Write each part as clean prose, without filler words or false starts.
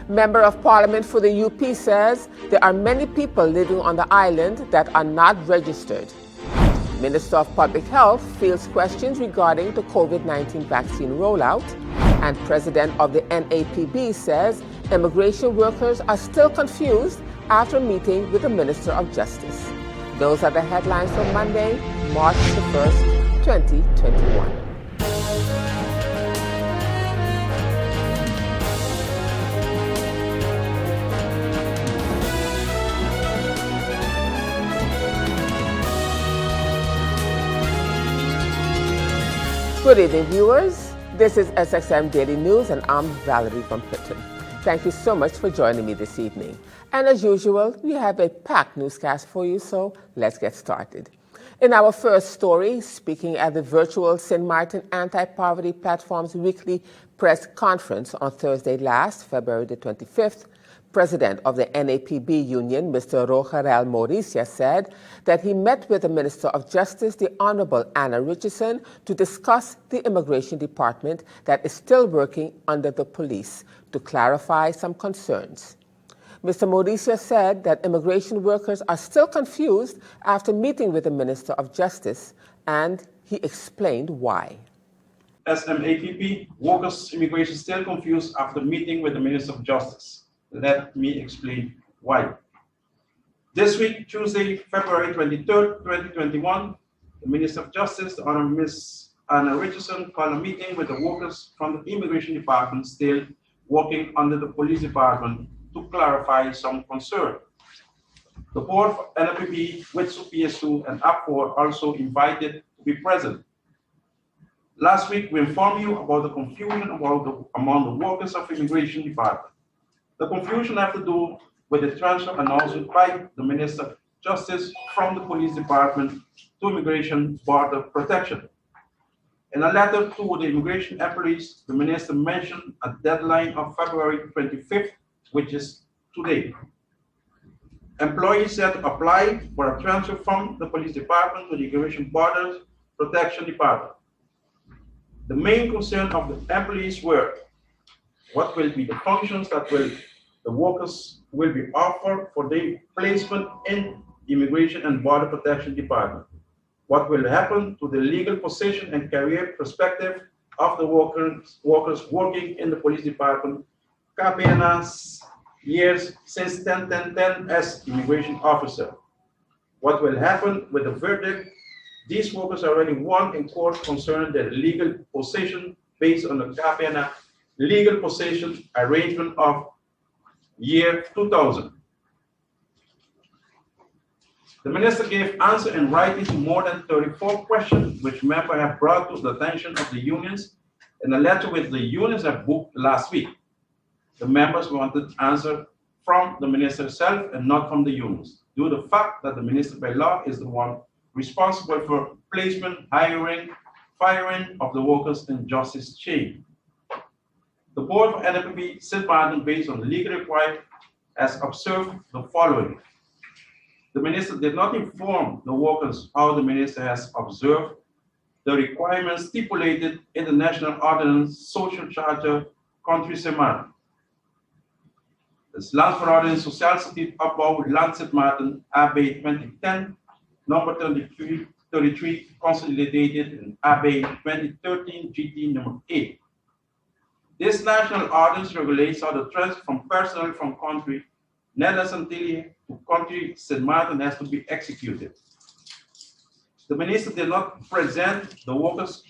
Member of Parliament for the UP says there are many people living on the island that are not registered. Minister of Public Health fields questions regarding the COVID-19 vaccine rollout. And President of the NAPB says immigration workers are still confused after meeting with the Minister of Justice. Those are the headlines for Monday, March the 1st, 2021. Good evening, viewers. This is SXM Daily News, and I'm Valerie from Pitton. Thank you so much for joining me this evening. And as usual, we have a packed newscast for you, so let's get started. In our first story, speaking at the virtual St. Martin Anti-Poverty Platform's weekly press conference on Thursday last, February the 25th, President of the NAPB Union, Mr. Rogerel Mauricia, said that he met with the Minister of Justice, the Honorable Anna Richardson, to discuss the Immigration Department that is still working under the police to clarify some concerns. Mr. Mauricia said that immigration workers are still confused after meeting with the Minister of Justice, and he explained why. SMAPP, workers immigration still confused after meeting with the Minister of Justice. Let me explain why. This week, Tuesday, February 23rd, 2021, the Minister of Justice, the Honorable Ms. Anna Richardson, called a meeting with the workers from the Immigration Department still working under the Police Department to clarify some concern. The board of NAPB with PSU and APCOR also invited to be present. Last week, we informed you about the confusion among the workers of Immigration Department. The confusion has to do with the transfer announced by the Minister of Justice from the Police Department to Immigration Border Protection. In a letter to the immigration employees, the Minister mentioned a deadline of February 25th, which is today. Employees had to apply for a transfer from the Police Department to the Immigration Border Protection Department. The main concern of the employees were what will be the functions that the workers will be offered for their placement in Immigration and Border Protection Department. What will happen to the legal position and career perspective of the workers working in the Police Department, KPNA's years since 10 as immigration officer. What will happen with the verdict? These workers already won in court concerning their legal position based on the KPNA legal position arrangement of year 2000. The Minister gave answer in writing to more than 34 questions which members have brought to the attention of the unions in a letter which the unions have booked last week. The members wanted answer from the Minister herself and not from the unions, due to the fact that the Minister by law is the one responsible for placement, hiring, firing of the workers in justice chain. The board of NAPB, St. Martin, based on the legal requirement, has observed the following. The Minister did not inform the workers how the Minister has observed the requirements stipulated in the National Ordinance Social Charter Country St. Martin. Het Landverordening Sociaal Statuut Opbouw Land St. Martin, AB 2010, number 33, consolidated in AB 2013 GT number 8. This national ordinance regulates how the transfer from personnel from country Netherlands Antilles to country St. Martin has to be executed. The Minister did not present the workers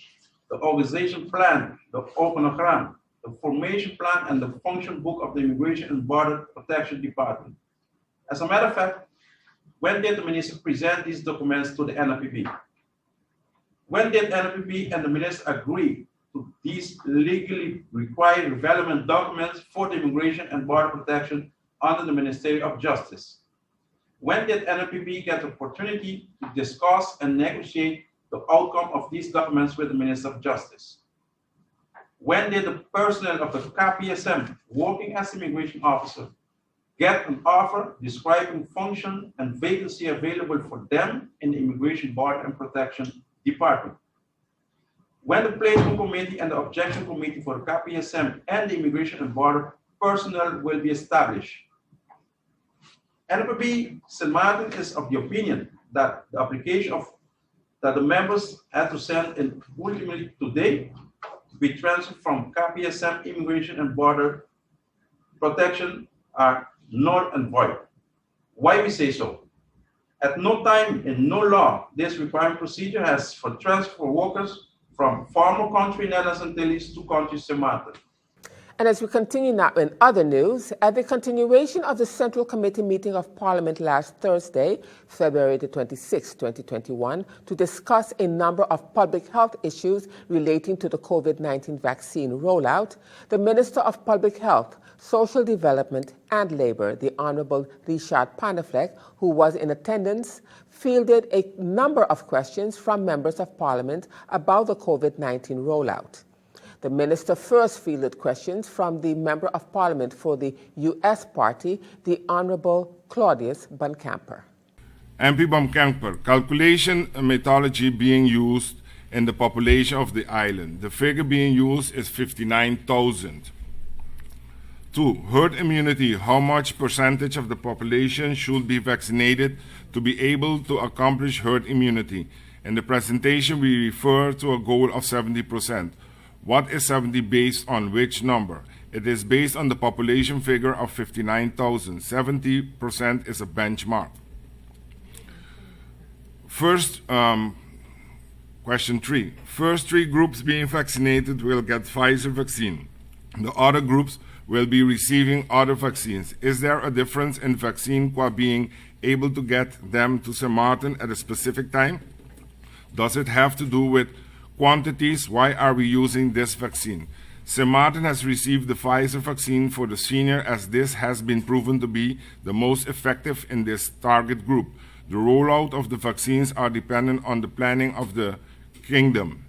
the organization plan, the organogram, the formation plan, and the function book of the Immigration and Border Protection Department. As a matter of fact, when did the Minister present these documents to the NAPB? When did NAPB and the Minister agree to these legally required relevant documents for the Immigration and Border Protection under the Ministry of Justice? When did NAPB get the opportunity to discuss and negotiate the outcome of these documents with the Minister of Justice? When did the personnel of the KPSM working as immigration officer get an offer describing function and vacancy available for them in the Immigration Border and Protection Department? When the Placement Committee and the Objection Committee for the KPSM and the Immigration and Border personnel will be established. NFB St. Martin is of the opinion that the application that the members had to send in ultimately today to be transferred from KPSM Immigration and Border Protection are null and void. Why we say so? At no time in no law this requiring procedure has for transfer workers from former country Netherlands Antilles to country St. Martin. And as we continue now in other news, at the continuation of the Central Committee meeting of Parliament last Thursday, February the 26th, 2021, to discuss a number of public health issues relating to the COVID-19 vaccine rollout, the Minister of Public Health, Social Development and Labor, the Honorable Richard Panafleck, who was in attendance, fielded a number of questions from members of Parliament about the COVID-19 rollout. The minister first fielded questions from the Member of Parliament for the U.S. Party, the Honorable Claudius Bunkamper. MP Bunkamper, calculation methodology being used in the population of the island. The figure being used is 59,000. 2. Herd immunity. How much percentage of the population should be vaccinated to be able to accomplish herd immunity? In the presentation, we refer to a goal of 70%. What is 70 based on which number? It is based on the population figure of 59,000. 70% is a benchmark. First, question 3. First 3 groups being vaccinated will get Pfizer vaccine. The other groups will be receiving other vaccines. Is there a difference in vaccine qua being able to get them to St. Martin at a specific time? Does it have to do with quantities? Why are we using this vaccine? St. Martin has received the Pfizer vaccine for the senior as this has been proven to be the most effective in this target group. The rollout of the vaccines are dependent on the planning of the Kingdom,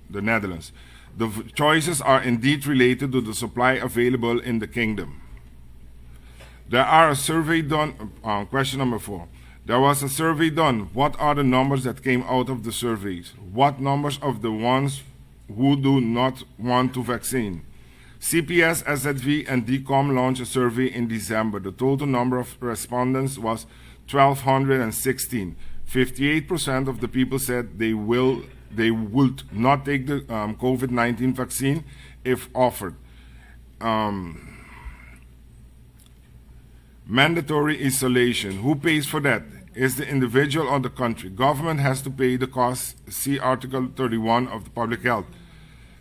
the Netherlands. The choices are indeed related to the supply available in the Kingdom. There are a survey done, question number 4. There was a survey done. What are the numbers that came out of the surveys? What numbers of the ones who do not want to vaccine? CPS, SZV, and DCOM launched a survey in December. The total number of respondents was 1,216. 58% of the people said they would not take the COVID-19 vaccine if offered. Mandatory isolation. Who pays for that? Is the individual or the country? Government has to pay the cost. See Article 31 of the Public Health.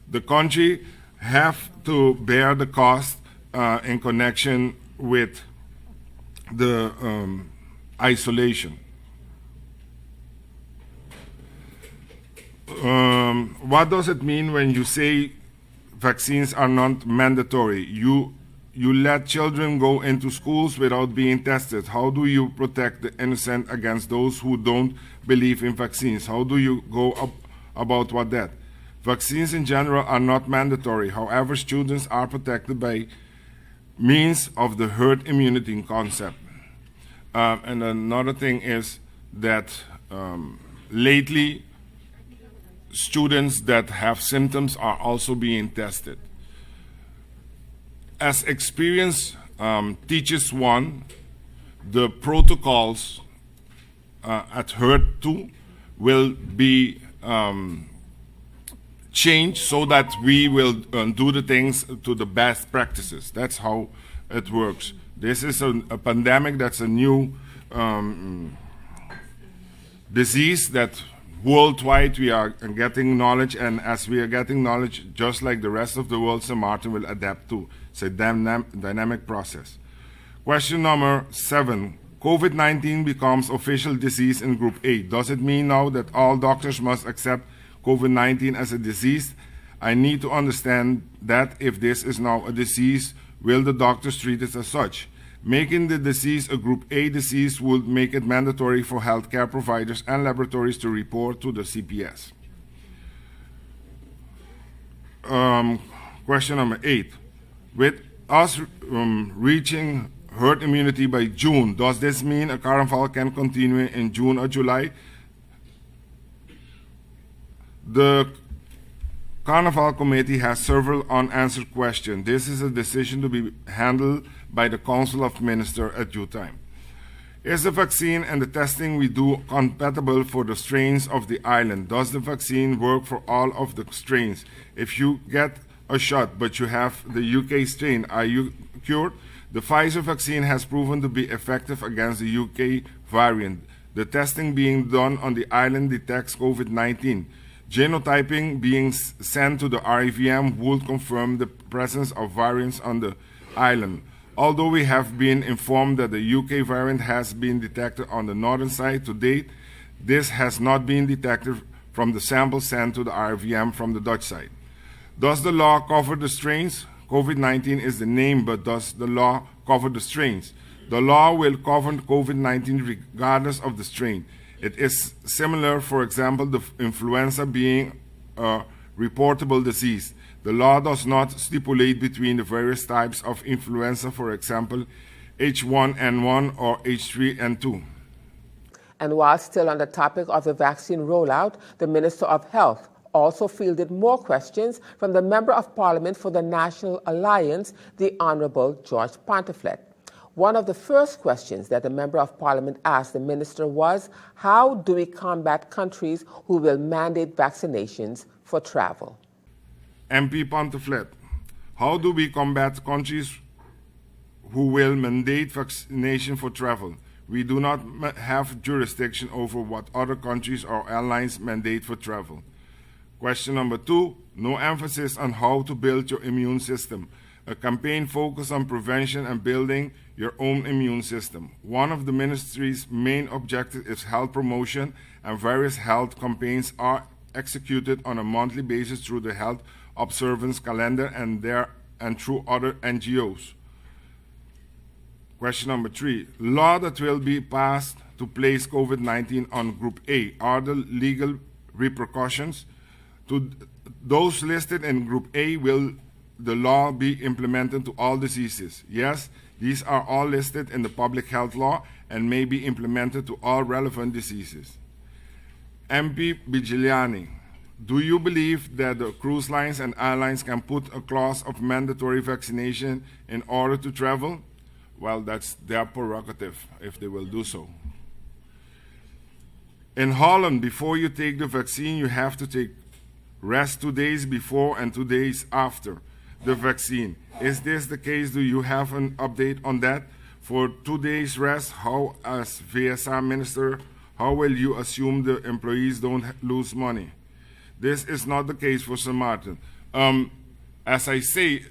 The country have to bear the cost in connection with the isolation. What does it mean when you say vaccines are not mandatory? You let children go into schools without being tested. How do you protect the innocent against those who don't believe in vaccines? How do you go about what that? Vaccines in general are not mandatory. However, students are protected by means of the herd immunity concept. And another thing is that lately, students that have symptoms are also being tested. As experience teaches one, the protocols at herd 2 will be changed so that we will do the things to the best practices. That's how it works. This is a pandemic that's a new disease that worldwide we are getting knowledge, and as we are getting knowledge, just like the rest of the world, St. Martin will adapt to. It's a dynamic process. Question number 7. COVID-19 becomes official disease in Group A. Does it mean now that all doctors must accept COVID-19 as a disease? I need to understand that if this is now a disease, will the doctors treat it as such? Making the disease a Group A disease would make it mandatory for healthcare providers and laboratories to report to the CPS. Question number 8. With us reaching herd immunity by June, does this mean a carnival can continue in June or July? The Carnival Committee has several unanswered questions. This is a decision to be handled by the Council of Ministers at due time. Is the vaccine and the testing we do compatible for the strains of the island? Does the vaccine work for all of the strains? If you get a shot but you have the UK strain, are you cured? The Pfizer vaccine has proven to be effective against the UK variant. The testing being done on the island detects COVID-19. Genotyping being sent to the RIVM would confirm the presence of variants on the island. Although we have been informed that the UK variant has been detected on the northern side to date, this has not been detected from the samples sent to the RIVM from the Dutch side. Does the law cover the strains? COVID-19 is the name, but does the law cover the strains? The law will cover COVID-19 regardless of the strain. It is similar, for example, the influenza being a reportable disease. The law does not stipulate between the various types of influenza, for example, H1N1 or H3N2. And while still on the topic of the vaccine rollout, the Minister of Health also fielded more questions from the Member of Parliament for the National Alliance, the Honourable George Pontiflet. One of the first questions that the Member of Parliament asked the Minister was, how do we combat countries who will mandate vaccinations for travel? MP Pontiflet, how do we combat countries who will mandate vaccination for travel? We do not have jurisdiction over what other countries or airlines mandate for travel. Question number 2, no emphasis on how to build your immune system. A campaign focused on prevention and building your own immune system. One of the ministry's main objectives is health promotion, and various health campaigns are executed on a monthly basis through the Health Observance Calendar and through other NGOs. Question number 3, law that will be passed to place COVID-19 on Group A. Are the legal repercussions? To those listed in Group A, will the law be implemented to all diseases? Yes, these are all listed in the public health law and may be implemented to all relevant diseases. MP Bigigliani, do you believe that the cruise lines and airlines can put a clause of mandatory vaccination in order to travel? Well, that's their prerogative if they will do so. In Holland, before you take the vaccine, you have to take rest 2 days before and 2 days after the vaccine. Is this the case? Do you have an update on that? For 2 days rest, how, as VSR Minister, how will you assume the employees don't lose money? This is not the case for St. Martin. As I say,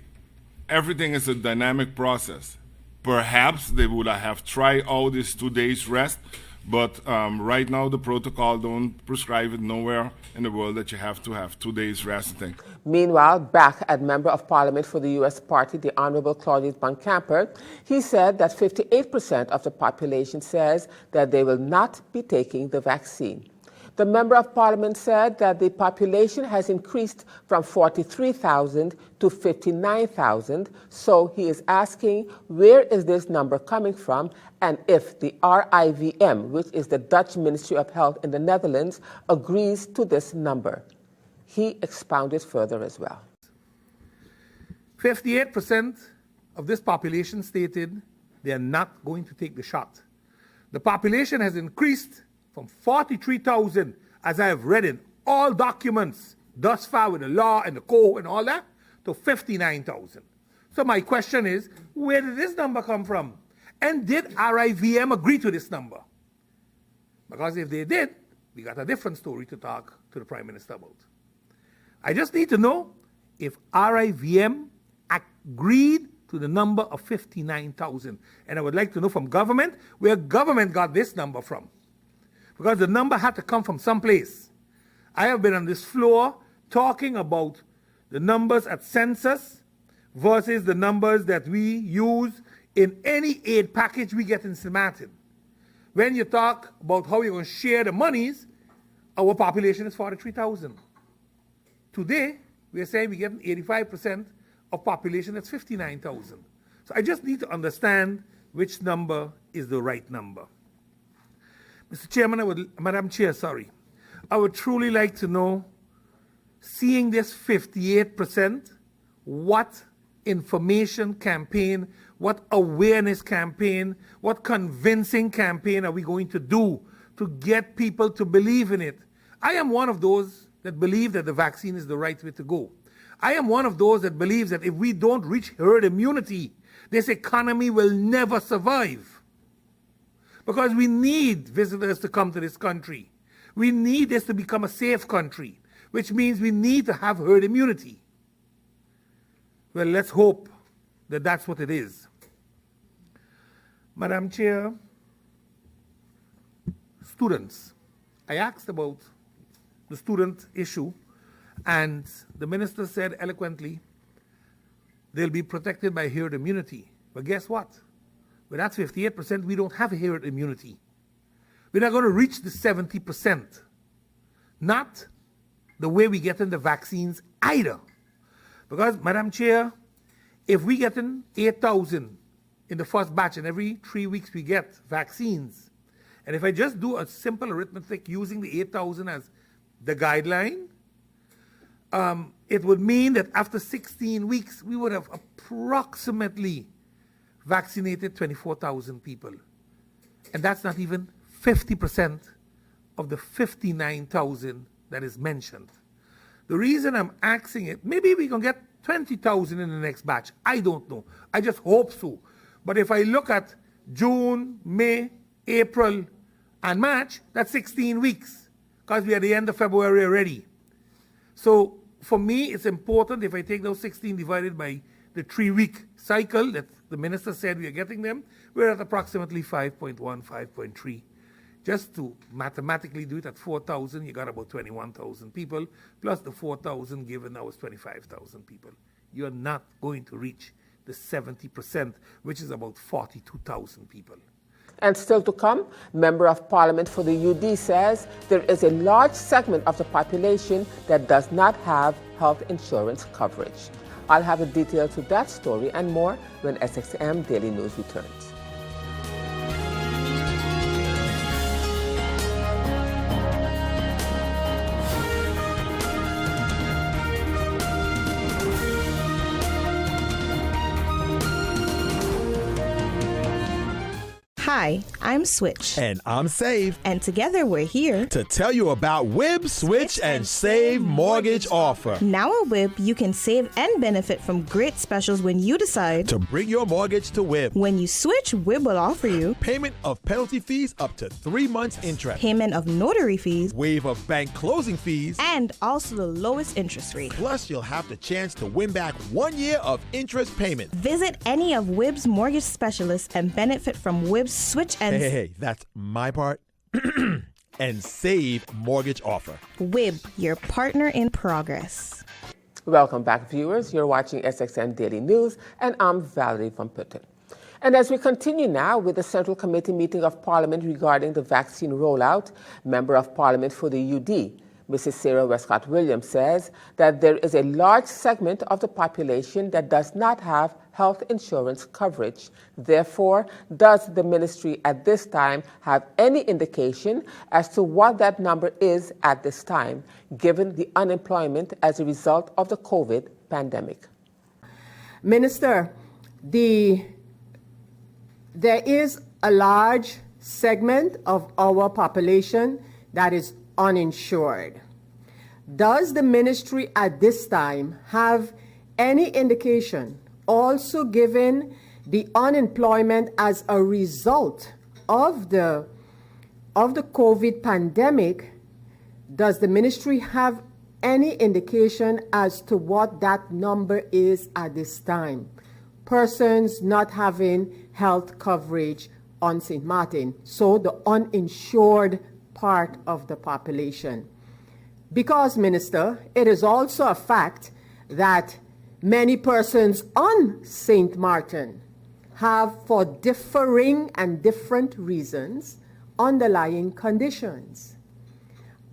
everything is a dynamic process. Perhaps they would have tried all this 2 days rest, but right now the protocol don't prescribe it nowhere in the world that you have to have 2 days rest. Meanwhile, back at Member of Parliament for the U.S. Party, the Honourable Claudius Boncamper, he said that 58% of the population says that they will not be taking the vaccine. The Member of Parliament said that the population has increased from 43,000 to 59,000, so he is asking where is this number coming from and if the RIVM, which is the Dutch Ministry of Health in the Netherlands, agrees to this number. He expounded further as well. 58% of this population stated they are not going to take the shot. The population has increased from 43,000, as I have read in all documents thus far with the law and the code and all that, to 59,000. So my question is, where did this number come from? And did RIVM agree to this number? Because if they did, we got a different story to talk to the Prime Minister about. I just need to know if RIVM agreed to the number of 59,000. And I would like to know from government where government got this number from. Because the number had to come from someplace. I have been on this floor talking about the numbers at census versus the numbers that we use in any aid package we get in St. Martin. When you talk about how you're going to share the monies, our population is 43,000. Today, we're saying we're getting 85% of population that's 59,000. So I just need to understand which number is the right number. Mr. Chairman, Madam Chair, I would truly like to know seeing this 58%, what information campaign, what awareness campaign, what convincing campaign are we going to do to get people to believe in it? I am one of those that believe that the vaccine is the right way to go. I am one of those that believes that if we don't reach herd immunity, this economy will never survive. Because we need visitors to come to this country. We need this to become a safe country, which means we need to have herd immunity. Well, let's hope that that's what it is. Madam Chair, students. I asked about the student issue, and the minister said eloquently, they'll be protected by herd immunity. But guess what? With that 58%, we don't have herd immunity. We're not going to reach the 70%. Not the way we get in the vaccines either. Because, Madam Chair, if we get in 8,000 in the first batch and every 3 weeks we get vaccines, and if I just do a simple arithmetic using the 8,000 as the guideline, it would mean that after 16 weeks, we would have approximately vaccinated 24,000 people. And that's not even 50% of the 59,000 that is mentioned. The reason I'm asking it, maybe we can get 20,000 in the next batch. I don't know. I just hope so. But if I look at June, May, April, and March, that's 16 weeks because we're at the end of February already. So for me, it's important if I take those 16 divided by the 3-week cycle that the minister said we are getting them, we're at approximately 5.1, 5.3. Just to mathematically do it at 4,000, you got about 21,000 people, plus the 4,000 given now is 25,000 people. You're not going to reach the 70%, which is about 42,000 people. And still to come, Member of Parliament for the UD says there is a large segment of the population that does not have health insurance coverage. I'll have a detail to that story and more when SXM Daily News returns. Hi, I'm Switch. And I'm Save. And together we're here to tell you about WIB, Switch, and Save mortgage offer. Now at WIB, you can save and benefit from great specials when you decide to bring your mortgage to WIB. When you switch, WIB will offer you payment of penalty fees up to 3 months interest, payment of notary fees, waive of bank closing fees, and also the lowest interest rate. Plus, you'll have the chance to win back 1 year of interest payment. Visit any of WIB's mortgage specialists and benefit from WIB's Switch and Hey, that's my part. And Save mortgage offer. WIB, your partner in progress. Welcome back, viewers. You're watching SXM Daily News, and I'm Valerie from Putin. And as we continue now with the Central Committee meeting of Parliament regarding the vaccine rollout, Member of Parliament for the UD, Mrs. Sarah Westcott Williams, says that there is a large segment of the population that does not have health insurance coverage. Therefore, does the ministry at this time have any indication as to what that number is at this time, given the unemployment as a result of the COVID pandemic? Minister, there is a large segment of our population that is uninsured. Does the ministry at this time have any indication, also given the unemployment as a result of the COVID pandemic, does the ministry have any indication as to what that number is at this time? Persons not having health coverage on St. Martin, so the uninsured part of the population. Because, Minister, it is also a fact that many persons on St. Martin have, for differing and different reasons, underlying conditions.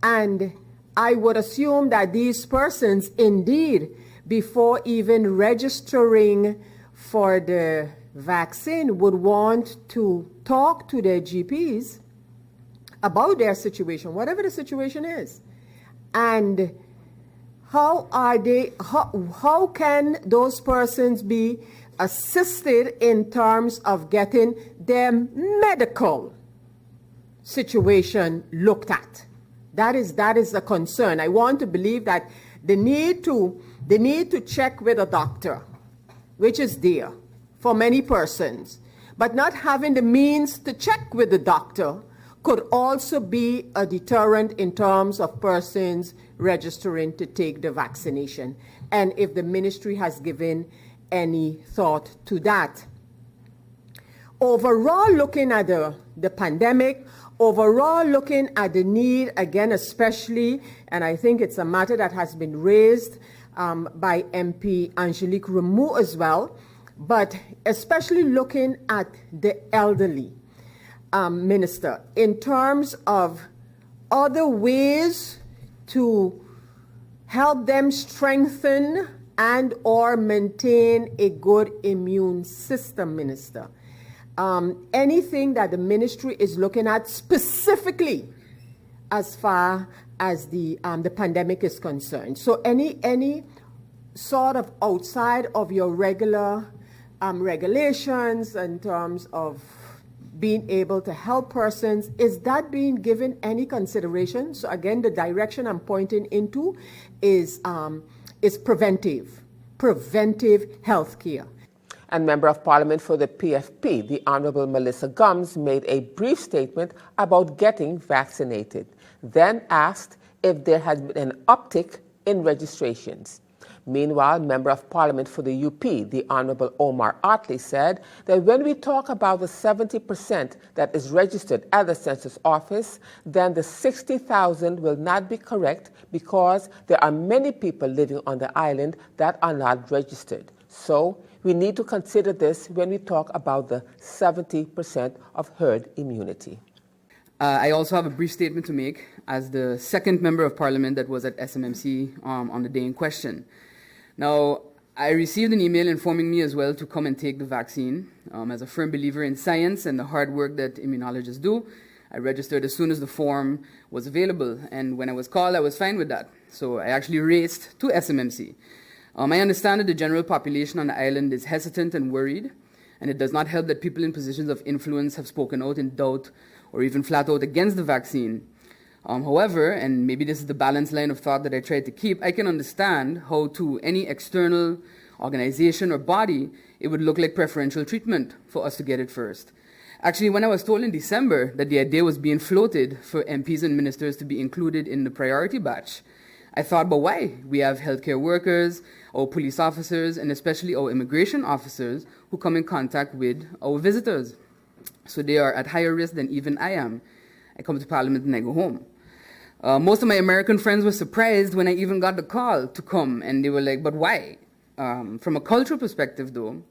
And I would assume that these persons, indeed, before even registering for the vaccine, would want to talk to their GPs about their situation, whatever the situation is. And how can those persons be assisted in terms of getting their medical situation looked at? That is a concern. I want to believe that the need to check with a doctor, which is there for many persons, but not having the means to check with the doctor could also be a deterrent in terms of persons registering to take the vaccination. And if the ministry has given any thought to that. Overall, looking at the pandemic, overall looking at the need, again, especially, and I think it's a matter that has been raised by MP Angelique Rameau as well, but especially looking at the elderly, Minister, in terms of other ways to help them strengthen and or maintain a good immune system, Minister. Anything that the ministry is looking at specifically as far as the pandemic is concerned. So any sort of outside of your regular regulations in terms of being able to help persons, is that being given any consideration? So again, the direction I'm pointing into is preventive health care. And Member of Parliament for the PFP, the Honourable Melissa Gums, made a brief statement about getting vaccinated, then asked if there has been an uptick in registrations. Meanwhile, Member of Parliament for the UP, the Honourable Omar Otley, said that when we talk about the 70% that is registered at the census office, then the 60,000 will not be correct because there are many people living on the island that are not registered. So we need to consider this when we talk about the 70% of herd immunity. I also have a brief statement to make as the second Member of Parliament that was at SMMC on the day in question. Now, I received an email informing me as well to come and take the vaccine. As a firm believer in science and the hard work that immunologists do, I registered as soon as the form was available. And when I was called, I was fine with that. So I actually raced to SMMC. I understand that the general population on the island is hesitant and worried, and it does not help that people in positions of influence have spoken out in doubt or even flat out against the vaccine. However, and maybe this is the balanced line of thought that I try to keep, I can understand how to any external organization or body, it would look like preferential treatment for us to get it first. Actually, when I was told in December that the idea was being floated for MPs and ministers to be included in the priority batch, I thought, but why? We have healthcare workers, our police officers, and especially our immigration officers who come in contact with our visitors. So they are at higher risk than even I am. I come to Parliament and I go home. Most of my American friends were surprised when I even got the call to come, and they were like, but why? From a cultural perspective, though,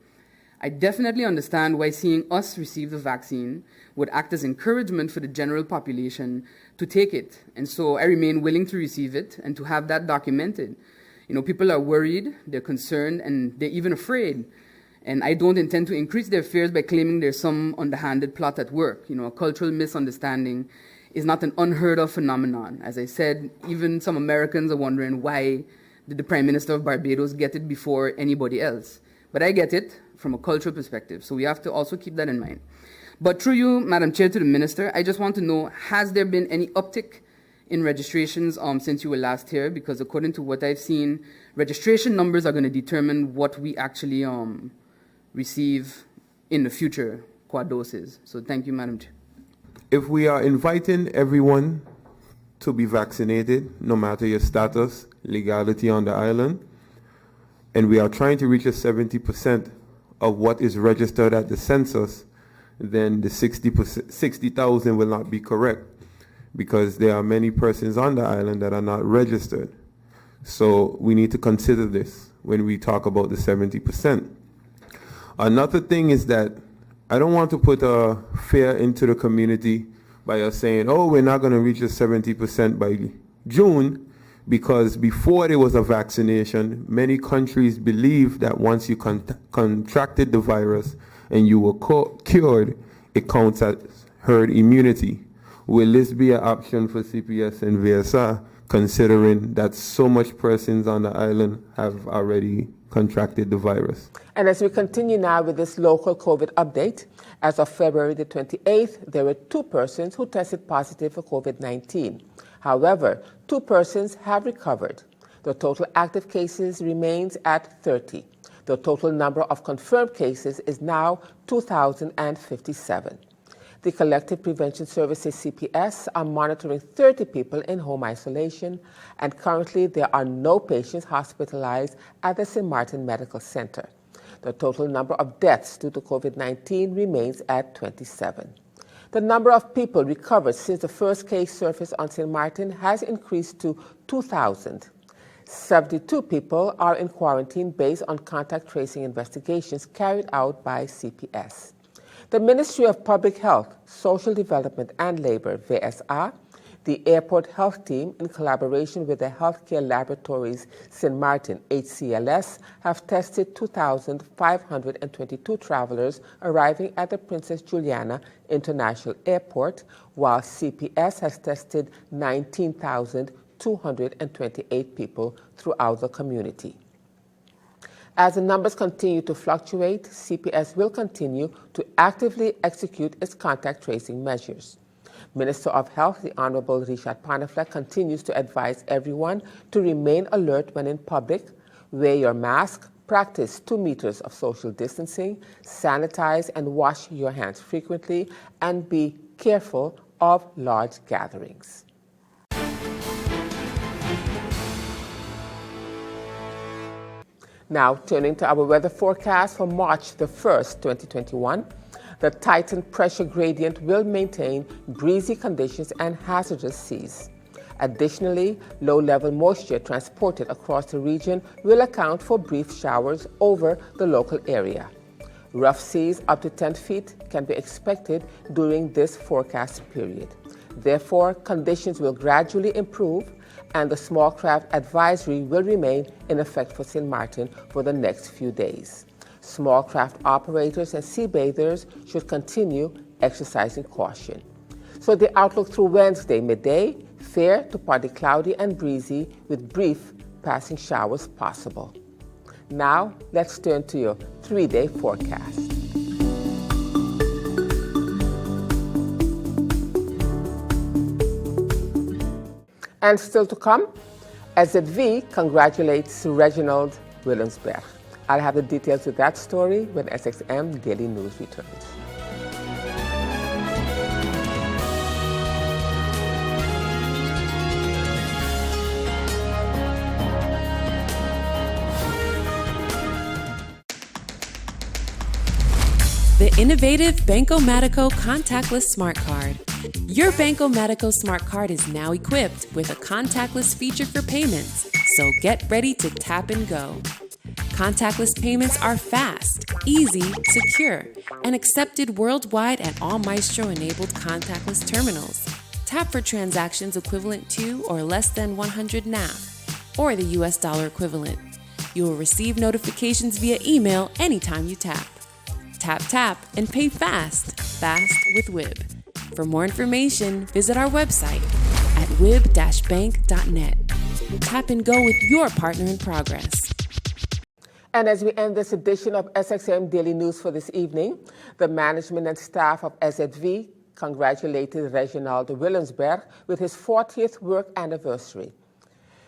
I definitely understand why seeing us receive the vaccine would act as encouragement for the general population to take it. And so I remain willing to receive it and to have that documented. You know, people are worried, they're concerned, and they're even afraid. And I don't intend to increase their fears by claiming there's some underhanded plot at work. You know, a cultural misunderstanding is not an unheard of phenomenon. As I said, even some Americans are wondering why did the Prime Minister of Barbados get it before anybody else. But I get it from a cultural perspective, so we have to also keep that in mind. But through you, Madam Chair, to the Minister, I just want to know, has there been any uptick in registrations since you were last here? Because according to what I've seen, registration numbers are going to determine what we actually receive in the future, quad doses. So thank you, Madam Chair. If we are inviting everyone to be vaccinated, no matter your status, legality on the island, and we are trying to reach a 70% of what is registered at the census, then the 60,000 will not be correct, because there are many persons on the island that are not registered. So we need to consider this when we talk about the 70%. Another thing is that I don't want to put a fear into the community by us saying, oh, we're not going to reach the 70% by June, because before there was a vaccination, many countries believed that once you contracted the virus and you were cured, it counts as herd immunity. Will this be an option for CPS and VSR considering that so much persons on the island have already contracted the virus. And as we continue now with this local COVID update, as of February the 28th, there were 2 persons who tested positive for COVID-19. However, 2 persons have recovered. The total active cases remains at 30. The total number of confirmed cases is now 2,057. The Collective Prevention Services, CPS, are monitoring 30 people in home isolation, and currently there are no patients hospitalized at the St. Martin Medical Center. The total number of deaths due to COVID-19 remains at 27. The number of people recovered since the first case surfaced on St. Martin has increased to 2,000. 72 people are in quarantine based on contact tracing investigations carried out by CPS. The Ministry of Public Health, Social Development and Labor, VSA, the Airport Health Team, in collaboration with the Healthcare Laboratories St. Martin, HCLS, have tested 2,522 travelers arriving at the Princess Juliana International Airport, while CPS has tested 19,228 people throughout the community. As the numbers continue to fluctuate, CPS will continue to actively execute its contact tracing measures. Minister of Health, the Honorable Richard Panafleck, continues to advise everyone to remain alert when in public, wear your mask, practice 2 meters of social distancing, sanitize and wash your hands frequently, and be careful of large gatherings. Now, turning to our weather forecast for March the 1st, 2021, the tightened pressure gradient will maintain breezy conditions and hazardous seas. Additionally, low-level moisture transported across the region will account for brief showers over the local area. Rough seas up to 10 feet can be expected during this forecast period. Therefore, conditions will gradually improve, and the small craft advisory will remain in effect for St. Martin for the next few days. Small craft operators and sea bathers should continue exercising caution. So the outlook through Wednesday midday, fair to partly cloudy and breezy with brief passing showers possible. Now, let's turn to your 3-day forecast. And still to come, SZV congratulates Reginald Williamsberg. I'll have the details of that story when SXM Daily News returns. The innovative Banco Matico contactless smart card. Your Banco Matico smart card is now equipped with a contactless feature for payments, so get ready to tap and go. Contactless payments are fast, easy, secure, and accepted worldwide at all Maestro-enabled contactless terminals. Tap for transactions equivalent to or less than 100 NAF, or the US dollar equivalent. You will receive notifications via email anytime you tap. Tap, tap, and pay fast. Fast with WIB. For more information, visit our website at wib-bank.net. Tap and go with your partner in progress. And as we end this edition of SXM Daily News for this evening, the management and staff of SZV congratulated Reginald Williamsberg with his 40th work anniversary.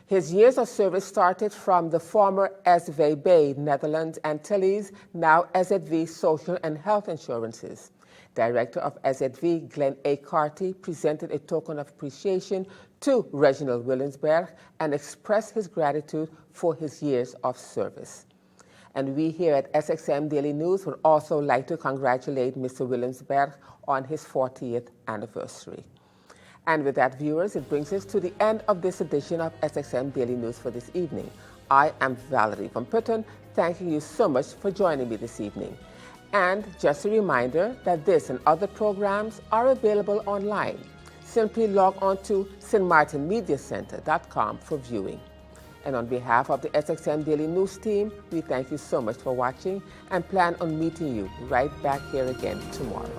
His years of service started from the former SVB Netherlands Antilles, now SZV Social and Health Insurances. Director of SZV, Glenn A. Carty, presented a token of appreciation to Reginald Williamsberg and expressed his gratitude for his years of service. And we here at SXM Daily News would also like to congratulate Mr. Williamsberg on his 40th anniversary. And with that, viewers, it brings us to the end of this edition of SXM Daily News for this evening. I am Valerie Van Putten, thanking you so much for joining me this evening. And just a reminder that this and other programs are available online. Simply log on to stmartinmediacenter.com for viewing. And on behalf of the SXM Daily News team, we thank you so much for watching and plan on meeting you right back here again tomorrow.